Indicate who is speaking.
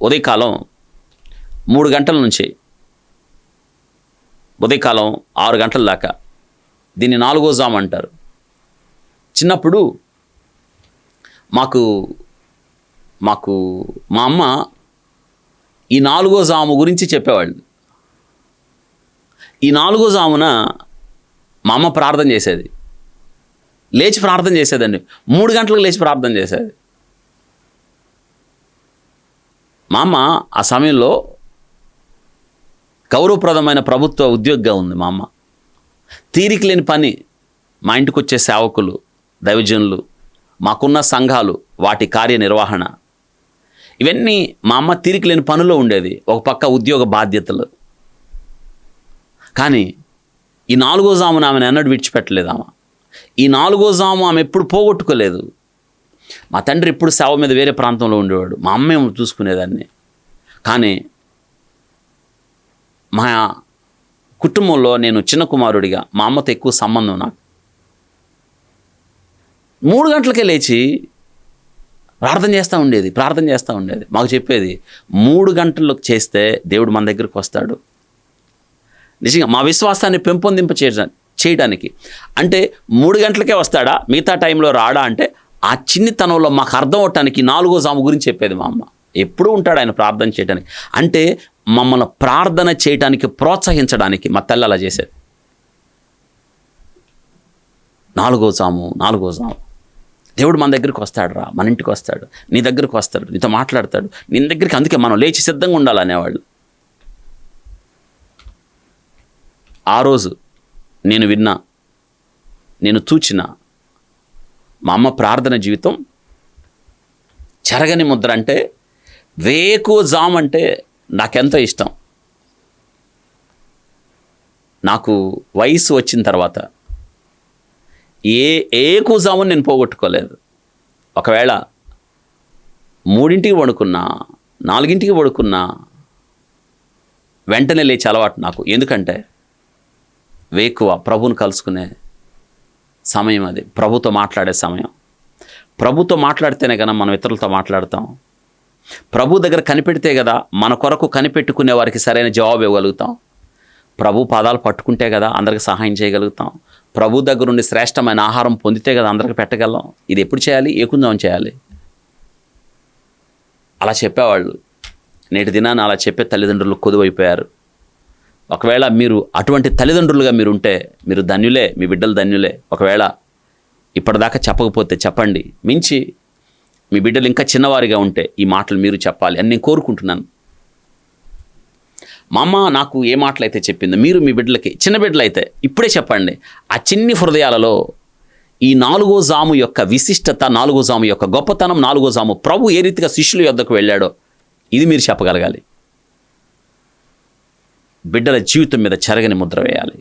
Speaker 1: ఉదయకాలం 3 గంటల నుంచి ఉదయకాలం 6 గంటల దాకా దీన్ని 4వ జాము అంటారు. చిన్నప్పుడు మాకు మా అమ్మ ఈ 4వ జాము గురించి చెప్పేవాళ్ళు. ఈ 4వ జామున మా అమ్మ ప్రార్థన చేసేది, లేచి ప్రార్థన చేసేదండి. 3 గంటలకు లేచి ప్రార్థన చేసేది. మా అమ్మ ఆ సమయంలో గౌరవప్రదమైన ప్రభుత్వ ఉద్యోగిగా ఉంది. మా అమ్మ తీరిక లేని పని, మా ఇంటికి వచ్చే సేవకులు, దైవజనులు, మాకున్న సంఘాలు, వాటి కార్యనిర్వహణ, ఇవన్నీ మా అమ్మ తీరిక లేని పనుల్లో ఉండేది. ఒక పక్క ఉద్యోగ బాధ్యతలు. కానీ ఈ 4వ జామున ఆమెను ఎన్నడూ విడిచిపెట్టలేదు. ఈ 4వ జాము ఆమె ఎప్పుడు పోగొట్టుకోలేదు. మా తండ్రి ఎప్పుడు సేవ మీద వేరే ప్రాంతంలో ఉండేవాడు, మా అమ్మే చూసుకునేదాన్ని. కానీ మా కుటుంబంలో నేను చిన్న కుమారుడిగా మా అమ్మతో ఎక్కువ సంబంధం. నాకు 3 గంటలకే లేచి ప్రార్థన చేస్తూ ఉండేది. మాకు చెప్పేది 3 గంటలకు చేస్తే దేవుడు మన దగ్గరికి వస్తాడు. నిజంగా మా విశ్వాసాన్ని పెంపొందింప చేయడానికి. అంటే 3 గంటలకే వస్తాడా, మిగతా టైంలో రాడా అంటే ఆ చిన్నితనంలో మాకు అర్థం అవటానికి 4వ జాము గురించి చెప్పేది మా అమ్మ. ఎప్పుడూ ఉంటాడు ఆయన ప్రార్థన చేయడానికి. అంటే మమ్మల్ని ప్రార్థన చేయడానికి ప్రోత్సహించడానికి మా తల్లి అలా చేసేది. 4వ జాము దేవుడు మన దగ్గరికి వస్తాడు రా, మన ఇంటికి వస్తాడు, నీ దగ్గరికి వస్తాడు, నీతో మాట్లాడతాడు, నీ దగ్గరికి. అందుకే మనం లేచి సిద్ధంగా ఉండాలనేవాళ్ళు. ఆ రోజు నేను విన్నా, నేను చూచిన మా అమ్మ ప్రార్థన జీవితం చెరగని ముద్ర. అంటే వేకువ జాము అంటే నాకెంతో ఇష్టం. నాకు వయసు వచ్చిన తర్వాత ఏకువ జామును నేను పోగొట్టుకోలేదు. ఒకవేళ 3ంటికి పడుకున్నా, 4ంటికి పడుకున్నా వెంటనే లేచి అలవాటు నాకు. ఎందుకంటే వేకువ ప్రభువును కలుసుకునే సమయం, అది ప్రభుతో మాట్లాడే సమయం. ప్రభుతో మాట్లాడితేనే కదా మనం ఇతరులతో మాట్లాడతాం. ప్రభు దగ్గర కనిపెడితే కదా మన కొరకు కనిపెట్టుకునే వారికి సరైన జవాబు ఇవ్వగలుగుతాం. ప్రభు పాదాలు పట్టుకుంటే కదా అందరికి సహాయం చేయగలుగుతాం. ప్రభు దగ్గర నుండి శ్రేష్టమైన ఆహారం పొందితే కదా అందరికి పెట్టగలం. ఇది ఎప్పుడు చేయాలి? ఏకుందాం చేయాలి. అలా చెప్పేవాళ్ళు. నేటి దినాన్ని అలా చెప్పే తల్లిదండ్రులు కొదువైపోయారు. ఒకవేళ మీరు అటువంటి తల్లిదండ్రులుగా మీరు ఉంటే మీరు ధన్యులే, మీ బిడ్డలు ధన్యులే. ఒకవేళ ఇప్పటిదాకా చెప్పకపోతే చెప్పండి. మించి మీ బిడ్డలు ఇంకా చిన్నవారిగా ఉంటే ఈ మాటలు మీరు చెప్పాలి అని నేను కోరుకుంటున్నాను. మా అమ్మ నాకు ఏ మాటలు అయితే చెప్పిందో మీరు మీ బిడ్డలకి, చిన్న బిడ్డలు అయితే ఇప్పుడే చెప్పండి. ఆ చిన్ని హృదయాలలో ఈ 4వ జాము యొక్క విశిష్టత, 4వ జాము యొక్క గొప్పతనం, 4వ జాము ప్రభు ఏ రీతిగా శిష్యుల యొద్దకు వెళ్ళాడో ఇది మీరు చెప్పగలగాలి. బిడ్డల జీవితం మీద చెరగని ముద్ర వేయాలి.